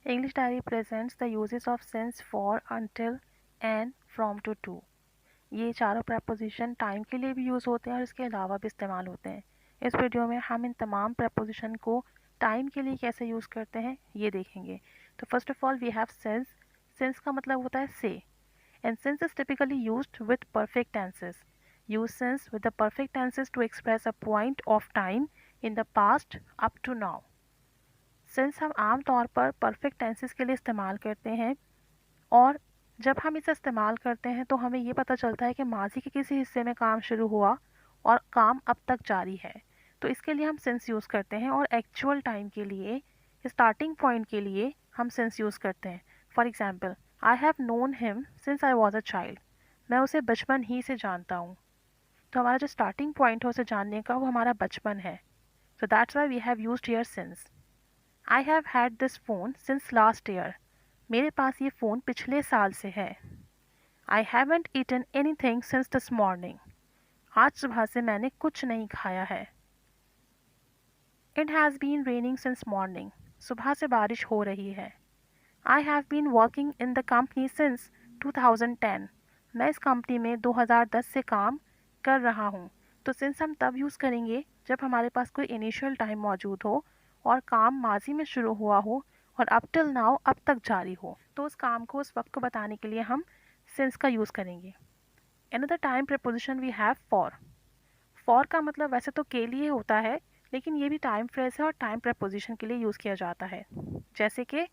English Diary presents the uses of since, for, until, and, from to to। ये चारों preposition time के लिए भी यूज़ होते हैं और इसके अलावा भी इस्तेमाल होते हैं। इस वीडियो में हम इन तमाम preposition को टाइम के लिए कैसे यूज़ करते हैं ये देखेंगे। तो first of all we have since। since का मतलब होता है से, and since is typically used with perfect tenses। Use since with the perfect tenses to express a point of time in the past up to now। Since हम आम तौर पर perfect tenses के लिए इस्तेमाल करते हैं और जब हम इसे इस्तेमाल करते हैं तो हमें ये पता चलता है कि माजी के किसी हिस्से में काम शुरू हुआ और काम अब तक जारी है। तो इसके लिए हम सिंस यूज़ करते हैं और एक्चुअल टाइम के लिए, स्टार्टिंग पॉइंट के लिए हम सिंस यूज़ करते हैं। For example, I have known him since I was a child. मैं उसे बचपन ही से जानता हूँ। तो हमारा जो स्टार्टिंग पॉइंट है उसे जानने का वो हमारा बचपन है। So that's why we have used here since. I have had this phone since last year. मेरे पास ये फ़ोन पिछले साल से है। I haven't eaten anything since this morning. आज सुबह से मैंने कुछ नहीं खाया है। It has been raining since morning. सुबह से बारिश हो रही है। I have been working in the company since 2010। मैं इस कंपनी में 2010 से काम कर रहा हूँ। तो सिंस हम तब यूज़ करेंगे जब हमारे पास कोई इनिशियल टाइम मौजूद हो और काम माजी में शुरू हुआ हो और अप टिल नाउ अब तक जारी हो। तो उस काम को, उस वक्त को बताने के लिए हम सिंस का यूज़ करेंगे। Another time preposition we have for. For का मतलब वैसे तो के लिए होता है, लेकिन ये भी टाइम फ्रेज है और टाइम प्रपोजिशन के लिए यूज़ किया जाता है। जैसे कि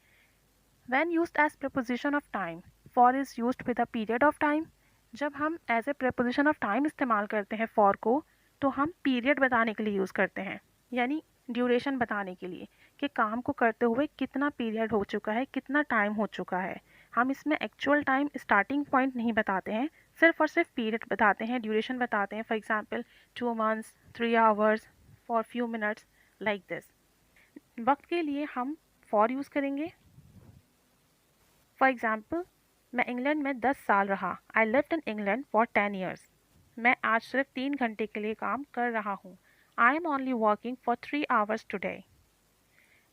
when used as preposition of time, for is used with a period of time। जब हम as a preposition of time इस्तेमाल करते हैं for को, तो हम पीरियड बताने के लिए यूज़ करते हैं, यानी ड्यूरेशन बताने के लिए कि काम को करते हुए कितना पीरियड हो चुका है, कितना टाइम हो चुका है। हम इसमें एक्चुअल टाइम स्टार्टिंग पॉइंट नहीं बताते हैं, सिर्फ और सिर्फ पीरियड बताते हैं, ड्यूरेशन बताते हैं। For example 2 months, 3 hours, for few minutes, like this. वक्त के लिए हम फॉर यूज़ करेंगे। फॉर एग्ज़ाम्पल, मैं इंग्लैंड में 10 साल रहा। I lived in England for 10 years. मैं आज सिर्फ 3 घंटे के लिए काम कर रहा हूँ। I am only working for 3 hours today.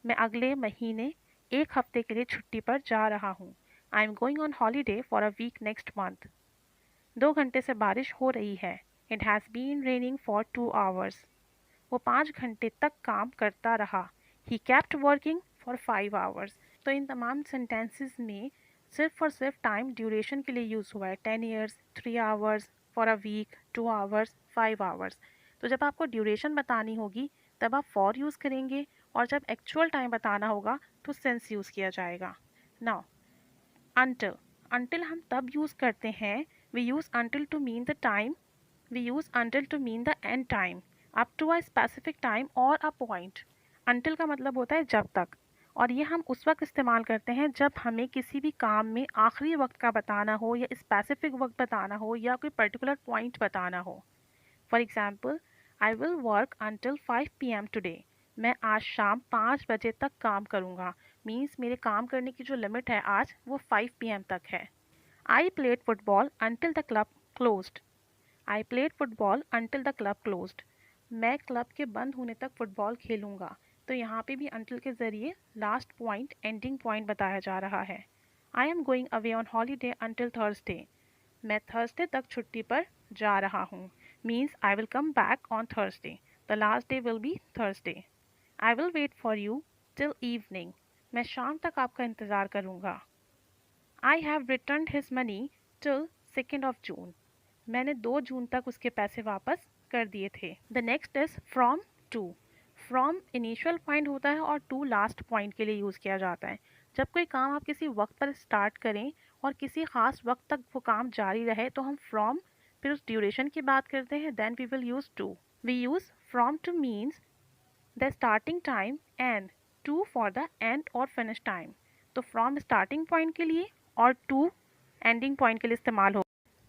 मैं अगले महीने 1 हफ्ते के लिए छुट्टी पर जा रहा हूँ। I am going on holiday for a week next month. 2 घंटे से बारिश हो रही है। It has been raining for 2 hours। वो 5 घंटे तक काम करता रहा। He kept working for 5 hours। तो इन तमाम सेंटेंसेस में सिर्फ और सिर्फ टाइम ड्यूरेशन के लिए यूज़ हुआ है। 10 years, 3 hours, for a week, 2 hours, 5 hours। तो जब आपको ड्यूरेशन बतानी होगी तब आप फॉर यूज़ करेंगे और जब एक्चुअल टाइम बताना होगा तो सिंस यूज़ किया जाएगा। Now until। until हम तब यूज़ करते हैं, we use until to mean the time, we use until to mean the end time, up to a specific time or a point। until का मतलब होता है जब तक, और ये हम उस वक्त इस्तेमाल करते हैं जब हमें किसी भी काम में आखिरी वक्त का बताना हो या स्पेसिफिक वक्त बताना हो या कोई पर्टिकुलर पॉइंट बताना हो। For example, I will work until 5 PM today. मैं आज शाम 5 बजे तक काम करूँगा। मीन्स मेरे काम करने की जो लिमिट है आज वो 5 PM तक है। I played football until the club closed. I played football until the club closed. मैं क्लब के बंद होने तक फुटबॉल खेलूँगा। तो यहाँ पे भी until के ज़रिए लास्ट पॉइंट, एंडिंग पॉइंट बताया जा रहा है। I am going away on holiday until Thursday. मैं थर्सडे तक छुट्टी पर जा रहा हूँ। Means I will come back on Thursday. The last day will be Thursday. I will wait for you till evening. मैं शाम तक आपका इंतज़ार करूँगा। I have return his money till 2 June. मैंने 2 जून तक उसके पैसे वापस कर दिए थे। The next is from to. From initial point होता है और टू लास्ट पॉइंट के लिए यूज़ किया जाता है। जब कोई काम आप किसी वक्त पर स्टार्ट करें और किसी ख़ास वक्त तक वो काम जारी रहे तो हम फ्रॉम, फिर उस ड्यूरेशन की बात करते हैं, then we will use to. We use from to means the starting time and to for the end और फिनिश टाइम। तो फ्रॉम स्टार्टिंग पॉइंट के लिए और टू एंडिंग पॉइंट के लिए इस्तेमाल हो।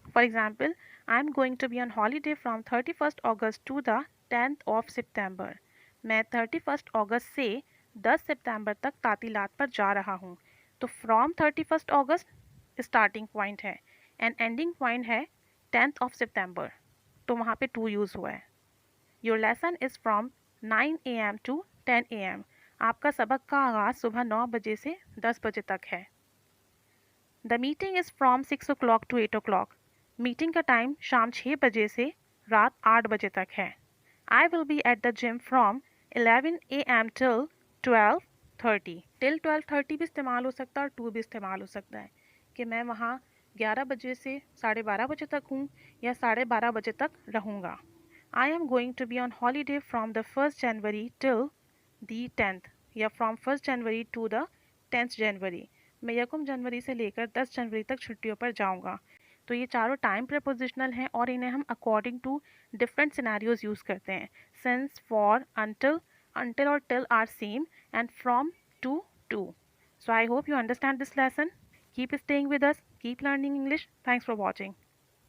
For example, I am going to be on holiday from 31 August to the 10th September. मैं 31 अगस्त से 10 सितंबर तक तातीलात पर जा रहा हूँ। तो फ्रॉम 31 अगस्त स्टार्टिंग पॉइंट है एंड एंडिंग पॉइंट है 10th सितंबर। तो वहाँ पे टू यूज़ हुआ है। Your lesson is from 9 AM to 10 AM। आपका सबक का आगाज़ सुबह 9 बजे से 10 बजे तक है। The meeting is from 6 o'clock to 8 o'clock. Meeting का टाइम शाम 6 बजे से रात 8 बजे तक है। I will be at the gym from 11 AM till 12:30. Till 12:30 भी इस्तेमाल हो सकता है और टू भी इस्तेमाल हो सकता है कि मैं वहाँ 11 बजे से 12:30 बजे तक हूँ या 12:30 बजे तक रहूँगा। I am going to be on holiday from the 1st January till the 10th, या फ्रॉम 1st January to the 10th January. मैं 1 जनवरी से लेकर 10 जनवरी तक छुट्टियों पर जाऊंगा। तो ये चारों टाइम प्रपोजिशनल हैं और इन्हें हम according to different scenarios use करते हैं। सिंस, फॉर, until और till are same and from, to. So I hope you understand this lesson. Keep staying with us. Keep learning English. Thanks for watching.